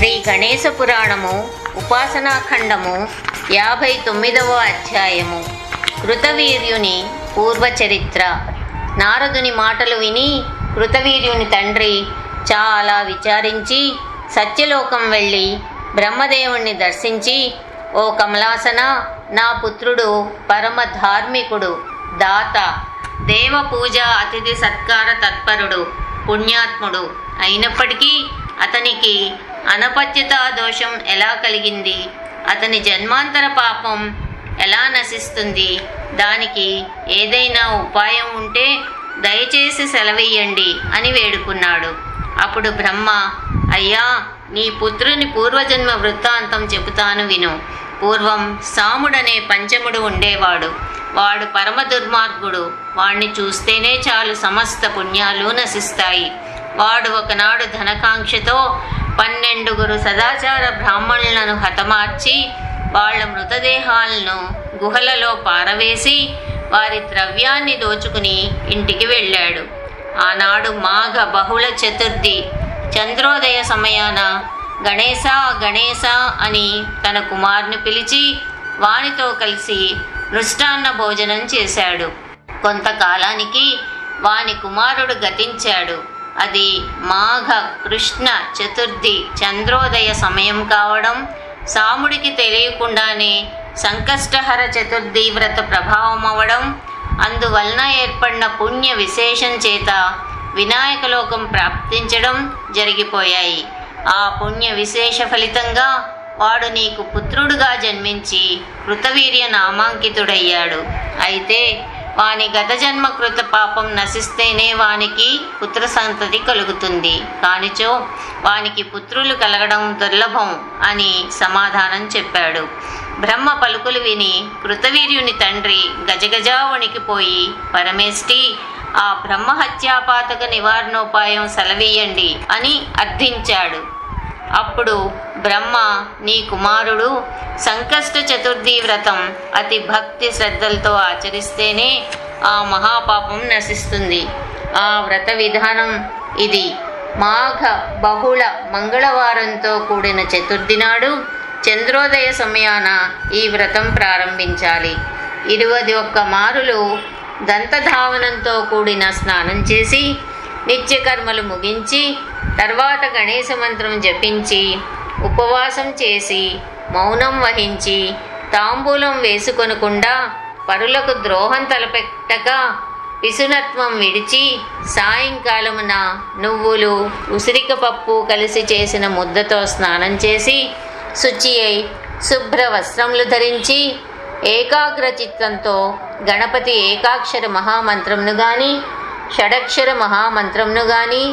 శ్రీ గణేశ పురాణము ఉపాసనాఖండము 59వ అధ్యాయము. కృతవీర్యుని పూర్వచరిత్ర. నారదుని మాటలు విని కృతవీర్యుని తండ్రి చాలా విచారించి సత్యలోకం వెళ్ళి బ్రహ్మదేవుణ్ణి దర్శించి, ఓ కమలాసన, నా పుత్రుడు పరమ ధార్మికుడు, దాత, దేవ పూజ అతిథి సత్కార తత్పరుడు, పుణ్యాత్ముడు అయినప్పటికీ అతనికి అనపత్యతా దోషం ఎలా కలిగింది? అతని జన్మాంతర పాపం ఎలా నశిస్తుంది? దానికి ఏదైనా ఉపాయం ఉంటే దయచేసి సెలవీయండి అని వేడుకున్నాడు. అప్పుడు బ్రహ్మ, అయ్యా, నీ పుత్రుని పూర్వజన్మ వృత్తాంతం చెబుతాను విను. పూర్వం సాముడనే పంచముడు ఉండేవాడు. వాడు పరమ దుర్మార్గుడు. వాణ్ణి చూస్తేనే చాలు సమస్త పుణ్యాలు నశిస్తాయి. వాడు ఒకనాడు ధనకాంక్షతో 12 సదాచార బ్రాహ్మణులను హతమార్చి వాళ్ళ మృతదేహాలను గుహలలో పారవేసి వారి ద్రవ్యాన్ని దోచుకుని ఇంటికి వెళ్ళాడు. ఆనాడు మాఘ బహుళ చతుర్థి చంద్రోదయ సమయాన గణేశ గణేశ అని తన కుమారుని పిలిచి వానితో కలిసి మృష్టాన్న భోజనం చేశాడు. కొంతకాలానికి వాని కుమారుడు గతించాడు. అది మాఘ కృష్ణ చతుర్థి చంద్రోదయ సమయం కావడం, సాముడికి తెలియకుండానే సంకష్టహర చతుర్థి వ్రత ప్రభావం అవ్వడం, అందువలన ఏర్పడిన పుణ్య విశేషం చేత వినాయకలోకం ప్రాప్తించడం జరిగిపోయాయి. ఆ పుణ్య విశేష ఫలితంగా వాడు నీకు పుత్రుడుగా జన్మించి కృతవీర్య నామాంకితుడయ్యాడు. అయితే వాని గత జన్మ కృత పాపం నశిస్తేనే వానికి పుత్ర సంతతి కలుగుతుంది. కానిచో వానికి పుత్రులు కలగడం దుర్లభం అని సమాధానం చెప్పాడు. బ్రహ్మ పలుకులు విని కృతవీర్యుని తండ్రి గజగజా వణికిపోయి, పరమేష్టి, ఆ బ్రహ్మహత్యాపాతక నివారణోపాయం సెలవీయండి అని అర్థించాడు. అప్పుడు బ్రహ్మ, నీ కుమారుడు సంకష్ట చతుర్థి వ్రతం అతి భక్తి శ్రద్ధలతో ఆచరిస్తేనే ఆ మహాపాపం నశిస్తుంది. ఆ వ్రత విధానం ఇది. మాఘ బహుళ మంగళవారంతో కూడిన చతుర్థి నాడు చంద్రోదయ సమయాన ఈ వ్రతం ప్రారంభించాలి. 21 మారులు దంతధావనంతో కూడిన స్నానం చేసి నిత్యకర్మలు ముగించి తర్వాత గణేశ మంత్రం జపించి ఉపవాసం చేసి మౌనం వహించి తాంబూలం వేసుకొనకుండా పరులకు ద్రోహం తలపెట్టక పిసునత్వం విడిచి సాయంకాలమున నువ్వులు ఉసిరిక పప్పు కలిసి చేసిన ముద్దతో స్నానం చేసి శుచి అయి శుభ్ర వస్త్రములు ధరించి ఏకాగ్ర చిత్తంతో గణపతి ఏకాక్షర మహామంత్రంను కానీ షడక్షర మహామంత్రంను కానీ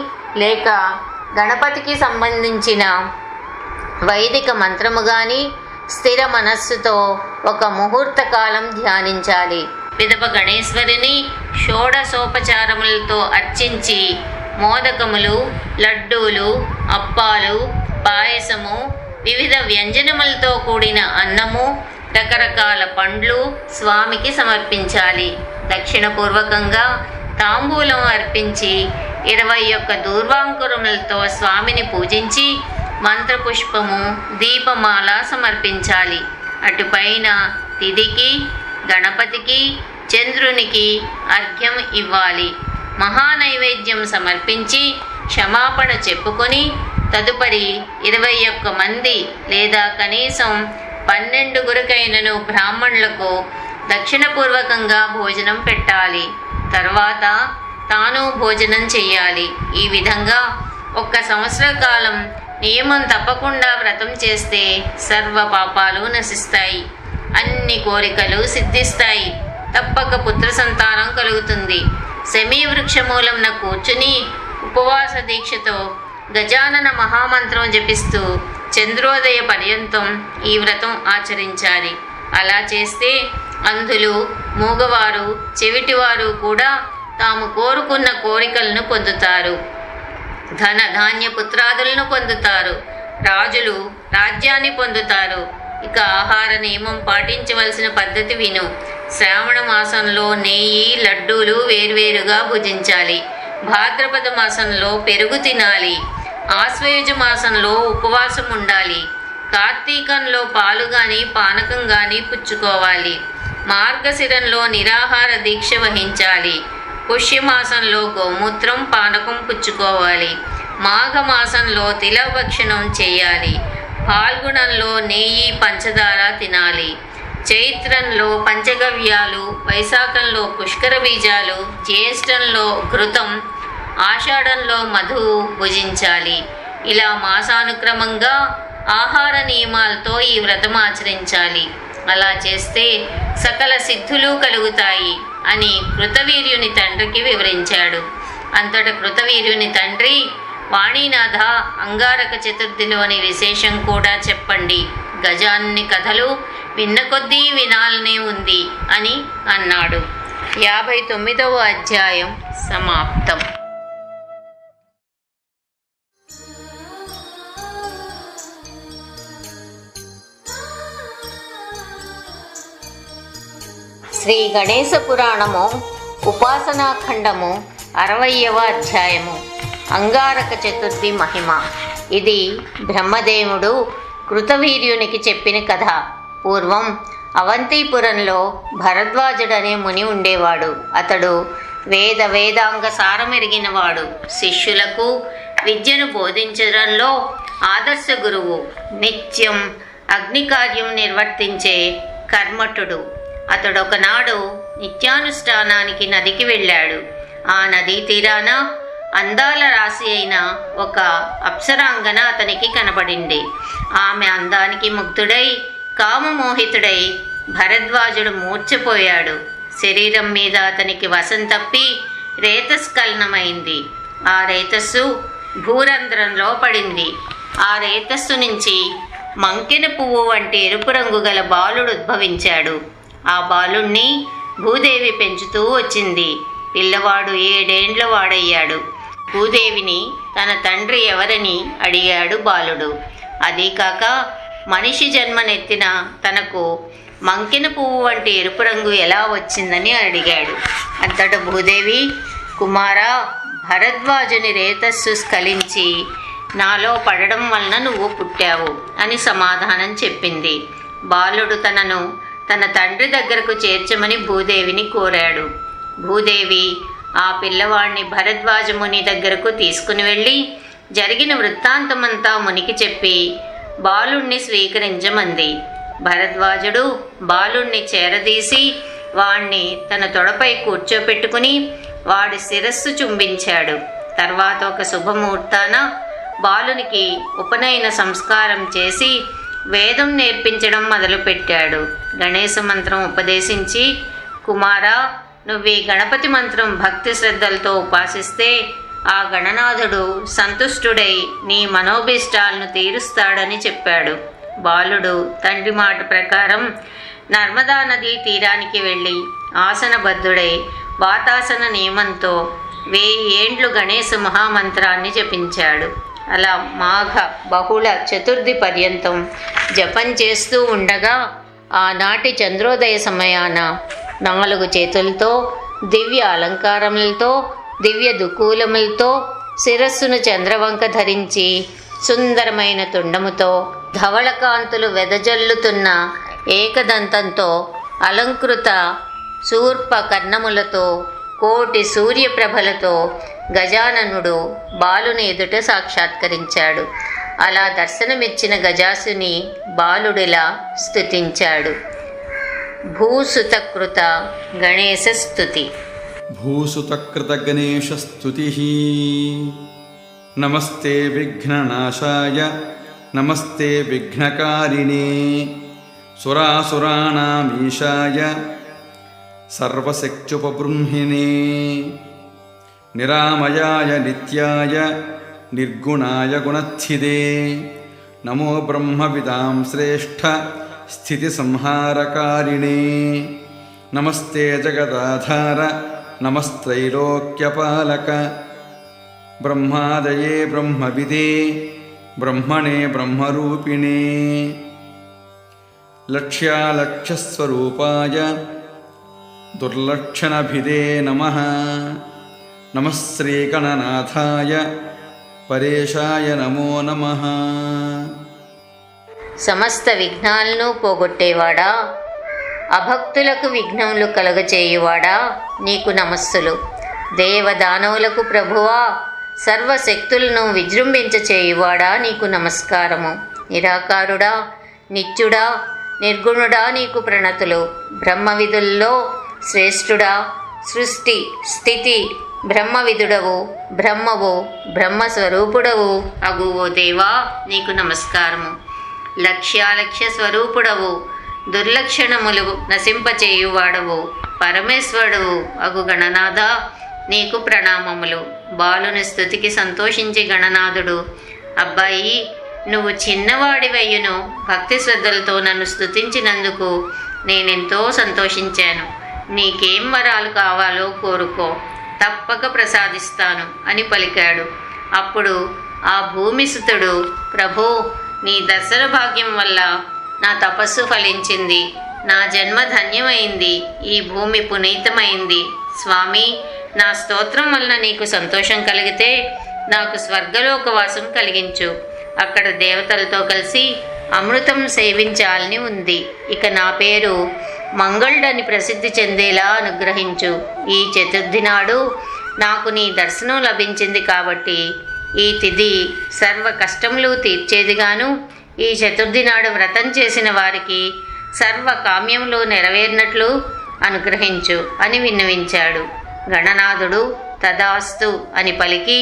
లేక గణపతికి సంబంధించిన వైదిక మంత్రము కానీ స్థిర మనస్సుతో ఒక ముహూర్త కాలం ధ్యానించాలి. పిదప గణేశ్వరిని షోడశోపచారములతో అర్చించి మోదకములు, లడ్డూలు, అప్పాలు, పాయసము, వివిధ వ్యంజనములతో కూడిన అన్నము, రకరకాల పండ్లు స్వామికి సమర్పించాలి. దక్షిణపూర్వకంగా తాంబూలం అర్పించి 21 దూర్వాంకురములతో స్వామిని పూజించి మంత్రపుష్పము, దీపమాల సమర్పించాలి. అటుపైన తిథికి, గణపతికి, చంద్రునికి అర్ఘ్యం ఇవ్వాలి. మహానైవేద్యం సమర్పించి క్షమాపణ చెప్పుకొని తదుపరి 21 మంది లేదా కనీసం 12 బ్రాహ్మణులకు దక్షిణపూర్వకంగా భోజనం పెట్టాలి. తర్వాత తాను భోజనం చెయ్యాలి. ఈ విధంగా 1 సంవత్సర కాలం నియమం తప్పకుండా వ్రతం చేస్తే సర్వ పాపాలు నశిస్తాయి, అన్ని కోరికలు సిద్ధిస్తాయి, తప్పక పుత్ర సంతానం కలుగుతుంది. శమీ వృక్షమూలంన కూర్చుని ఉపవాస దీక్షతో గజానన మహామంత్రం జపిస్తూ చంద్రోదయ పర్యంతం ఈ వ్రతం ఆచరించాలి. అలా చేస్తే అంధులు, మూగవారు, చెవిటివారు కూడా తాము కోరుకున్న కోరికలను పొందుతారు. ధన ధాన్య పుత్రాదులను పొందుతారు. రాజులు రాజ్యాన్ని పొందుతారు. ఇక ఆహార నియమం పాటించవలసిన పద్ధతి విను. శ్రావణ మాసంలో నెయ్యి, లడ్డూలు వేర్వేరుగా భుజించాలి. భాద్రపద మాసంలో పెరుగు తినాలి. ఆశ్వయుజ మాసంలో ఉపవాసం ఉండాలి. కార్తీకంలో పాలు కానీ పానకం కానీ పుచ్చుకోవాలి. మార్గశిరంలో నిరాహార దీక్ష వహించాలి. పుష్యమాసంలో గోమూత్రం పానకం పుచ్చుకోవాలి. మాఘమాసంలో తిలభక్షణం చేయాలి. ఫాల్గుణంలో నెయ్యి పంచదార తినాలి. చైత్రంలో పంచగవ్యాలు, వైశాఖంలో పుష్కర బీజాలు, జ్యేష్ఠంలో ఘృతం, ఆషాఢంలో మధువు భుజించాలి. ఇలా మాసానుక్రమంగా ఆహార నియమాలతో ఈ వ్రతం ఆచరించాలి. అలా చేస్తే సకల సిద్ధులు కలుగుతాయి అని కృతవీర్యుని తండ్రికి వివరించాడు. అంతట కృతవీర్యుని తండ్రి, వాణీనాథ, అంగారక చతుర్థిలోని విశేషం కూడా చెప్పండి. గజాన్ని కథలు విన్న కొద్దీ వినాలనే ఉంది అని అన్నాడు. 59వ అధ్యాయం సమాప్తం. శ్రీ గణేశ పురాణము ఉపాసనాఖండము 60వ అధ్యాయము అంగారక చతుర్థి మహిమ. ఇది బ్రహ్మదేవుడు కృతవీర్యునికి చెప్పిన కథ. పూర్వం అవంతిపురంలో భరద్వాజుడనే ముని ఉండేవాడు. అతడు వేదాంగ సారమెరిగినవాడు. శిష్యులకు విద్యను బోధించడంలో ఆదర్శ గురువు. నిత్యం అగ్నికార్యం నిర్వర్తించే కర్మఠుడు. అతడొకనాడు నిత్యానుష్ఠానానికి నదికి వెళ్ళాడు. ఆ నదీ తీరాన అందాల రాశి అయిన ఒక అప్సరాంగన అతనికి కనబడింది. ఆమె అందానికి ముగ్ధుడై కామమోహితుడై భరద్వాజుడు మూర్ఛపోయాడు. శరీరం మీద అతనికి వశం తప్పి రేతస్ఖలనమైంది. ఆ రేతస్సు భూరంధ్రంలో పడింది. ఆ రేతస్సు నుంచి మంకెన పువ్వు వంటి ఎరుపు రంగు గల బాలుడు ఉద్భవించాడు. ఆ బాలుణ్ణి భూదేవి పెంచుతూ వచ్చింది. పిల్లవాడు 7 ఏండ్ల వాడయ్యాడు. భూదేవిని తన తండ్రి ఎవరని అడిగాడు బాలుడు. అదీ కాక మనిషి జన్మనెత్తిన తనకు మంకెన పువ్వు వంటి ఎరుపు రంగు ఎలా వచ్చిందని అడిగాడు. అంతటా భూదేవి, కుమారా, భరద్వాజుని రేతస్సు స్ఖలించి నాలో పడడం వలన నువ్వు పుట్టావు అని సమాధానం చెప్పింది. బాలుడు తనను తన తండ్రి దగ్గరకు చేర్చమని భూదేవిని కోరాడు. భూదేవి ఆ పిల్లవాడిని భరద్వాజ ముని దగ్గరకు తీసుకుని వెళ్ళి జరిగిన వృత్తాంతమంతా మునికి చెప్పి బాలుణ్ణి స్వీకరించమంది. భరద్వాజుడు బాలుణ్ణి చేరదీసి వాణ్ణి తన తొడపై కూర్చోపెట్టుకుని వాడి శిరస్సు చుంబించాడు. తర్వాత ఒక శుభముహూర్తాన బాలునికి ఉపనయన సంస్కారం చేసి వేదం నేర్పించడం మొదలుపెట్టాడు. గణేశ మంత్రం ఉపదేశించి, కుమారా, నువ్వీ గణపతి మంత్రం భక్తి శ్రద్ధలతో ఉపాసిస్తే ఆ గణనాథుడు సంతుష్టుడై నీ మనోభీష్టాలను తీరుస్తాడని చెప్పాడు. బాలుడు తండ్రి మాట ప్రకారం నర్మదా నదీ తీరానికి వెళ్ళి ఆసనబద్ధుడై వాతాసన నియమంతో 1000 ఏండ్లు గణేశ మహామంత్రాన్ని జపించాడు. అలా మాఘ బహుళ చతుర్థి పర్యంతం జపం చేస్తూ ఉండగా ఆనాటి చంద్రోదయ సమయాన 4 చేతులతో దివ్య అలంకారములతో దివ్య దుకూలములతో శిరస్సును చంద్రవంక ధరించి సుందరమైన తుండముతో ధవళకాంతులు వెదజల్లుతున్న ఏకదంతంతో అలంకృత శూర్ప కర్ణములతో కోటి సూర్యప్రభలతో గజాననుడు బాలుని ఎదుట సాక్షాత్కరించాడు. అలా దర్శనమిచ్చిన గజాసుని బాలుడిలా స్తుతించాడు. భూసుతకృత గణేశ స్తుతి. భూసుతకృత గణేశ స్తుతి. నమస్తే విఘ్ననాశాయ నమస్తే విఘ్నకారిణే సురాసురాణామీశాయ సర్వశక్త్యుపబృంహిణే నిరామయాయ నిత్యాయ నిర్గుణాయ గుణస్థితే నమో బ్రహ్మవిదాం శ్రేష్ఠ స్థితి సంహారకారిణే నమస్తే జగదాధార నమస్త్రైలోక్యపాలక బ్రహ్మాదయే బ్రహ్మవిదే బ్రహ్మణే బ్రహ్మరూపిణే లక్ష్యాలక్ష్యస్వరూపాయ దుర్లక్షణభిదే నమః. నమః శ్రీగణనాథాయ పరేశాయ నమో నమః. సమస్త విఘ్నాలను పోగొట్టేవాడా, అభక్తులకు విఘ్నములు కలుగచేయువాడా, నీకు నమస్సులు. దేవదానవులకు ప్రభువా, సర్వశక్తులను విజృంభించ చేయువాడా, నీకు నమస్కారము. నిరాకారుడా, నిత్యుడా, నిర్గుణుడా, నీకు ప్రణతులు. బ్రహ్మవిధుల్లో శ్రేష్ఠుడా, సృష్టి స్థితి బ్రహ్మవిధుడవు, బ్రహ్మవు, బ్రహ్మస్వరూపుడవు అగు ఓ దేవా, నీకు నమస్కారము. లక్ష్యాలక్ష్య స్వరూపుడవు, దుర్లక్షణములు నశింపచేయువాడవు, పరమేశ్వరుడు అగు గణనాథ, నీకు ప్రణామములు. బాలుని స్తుతికి సంతోషించి గణనాథుడు, అబ్బాయి, నువ్వు చిన్నవాడివయ్యును భక్తి శ్రద్ధలతో నన్ను స్తుతించినందుకు నేనెంతో సంతోషించాను. నీకేం వరాలు కావాలో కోరుకో, తప్పక ప్రసాదిస్తాను అని పలికాడు. అప్పుడు ఆ భూమిసుతుడు, ప్రభో, నీ దర్శన భాగ్యం వల్ల నా తపస్సు ఫలించింది, నా జన్మ ధన్యమైంది, ఈ భూమి పునీతమైంది. స్వామి, నా స్తోత్రం వలన నీకు సంతోషం కలిగితే నాకు స్వర్గలోకవాసం కలిగించు. అక్కడ దేవతలతో కలిసి అమృతం సేవించాలని ఉంది. ఇక నా పేరు మంగళుడని ప్రసిద్ధి చెందేలా అనుగ్రహించు. ఈ చతుర్థి నాడు నాకు నీ దర్శనం లభించింది కాబట్టి ఈ తిథి సర్వ కష్టములు తీర్చేదిగాను, ఈ చతుర్థి నాడు వ్రతం చేసిన వారికి సర్వ కామ్యములు నెరవేరినట్లు అనుగ్రహించు అని విన్నవించాడు. గణనాథుడు తదాస్తు అని పలికి,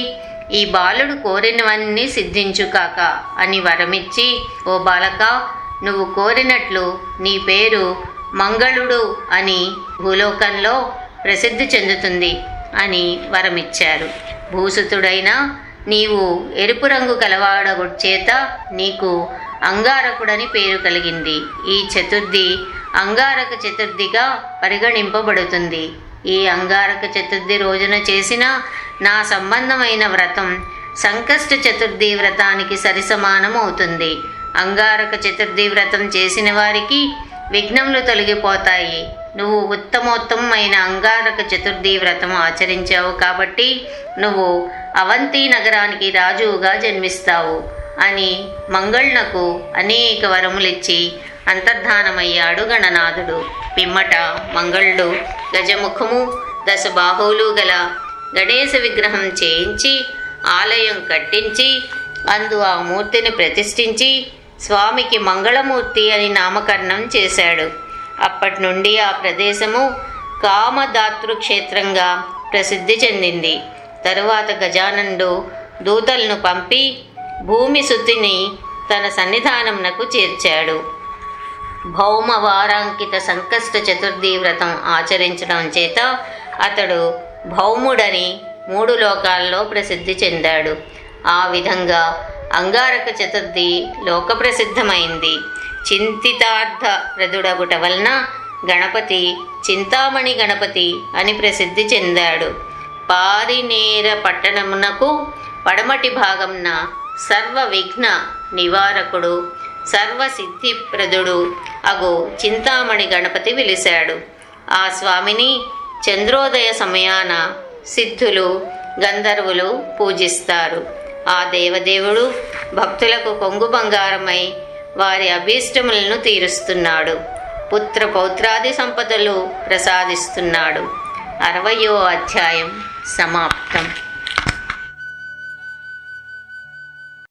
ఈ బాలుడు కోరినవన్నీ సిద్ధించు కాక అని వరమిచ్చి, ఓ బాలక, నువ్వు కోరినట్లు నీ పేరు మంగళుడు అని భూలోకంలో ప్రసిద్ధి చెందుతుంది అని వరమిచ్చారు. భూసుతుడైన నీవు ఎరుపు రంగు కలవాడగు చేత నీకు అంగారకుడని పేరు కలిగింది. ఈ చతుర్థి అంగారక చతుర్థిగా పరిగణింపబడుతుంది. ఈ అంగారక చతుర్థి రోజున చేసిన నా సంబంధమైన వ్రతం సంకష్ట చతుర్థి వ్రతానికి సరిసమానం అవుతుంది. అంగారక చతుర్థి వ్రతం చేసిన వారికి విఘ్నములు తొలగిపోతాయి. నువ్వు ఉత్తమోత్తమైన అంగారక చతుర్థి వ్రతం ఆచరించావు కాబట్టి నువ్వు అవంతి నగరానికి రాజువుగా జన్మిస్తావు అని మంగళునకు అనేక వరములిచ్చి అంతర్ధానమయ్యాడు గణనాథుడు. పిమ్మట మంగళుడు గజముఖము 10 బాహువులు గల గణేశ విగ్రహం చేయించి ఆలయం కట్టించి అందు ఆ మూర్తిని ప్రతిష్ఠించి స్వామికి మంగళమూర్తి అని నామకరణం చేశాడు. అప్పటి నుండి ఆ ప్రదేశము కామదాతృ క్షేత్రంగా ప్రసిద్ధి చెందింది. తరువాత గజానండు దూతలను పంపి భూమి సుతిని తన సన్నిధానమునకు చేర్చాడు. భౌమ వారాంకిత సంకష్ట చతుర్థి వ్రతం ఆచరించడం చేత అతడు భౌముడని 3 లోకాల్లో ప్రసిద్ధి చెందాడు. ఆ విధంగా అంగారక చతుర్థి లోకప్రసిద్ధమైంది. చింతితార్థ ప్రదుడగుట వలన గణపతి చింతామణి గణపతి అని ప్రసిద్ధి చెందాడు. పారినేర పట్టణమునకు పడమటి భాగంన సర్వ విఘ్న నివారకుడు సర్వసిద్ధిప్రదుడు అగు చింతామణి గణపతి వెలిశాడు. ఆ స్వామిని చంద్రోదయ సమయాన సిద్ధులు గంధర్వులు పూజిస్తారు. ఆ దేవదేవుడు భక్తులకు కొంగు బంగారమై వారి అభీష్టములను తీరుస్తున్నాడు. పుత్ర పౌత్రాది సంపదలు ప్రసాదిస్తున్నాడు. 60వ అధ్యాయం సమాప్తం.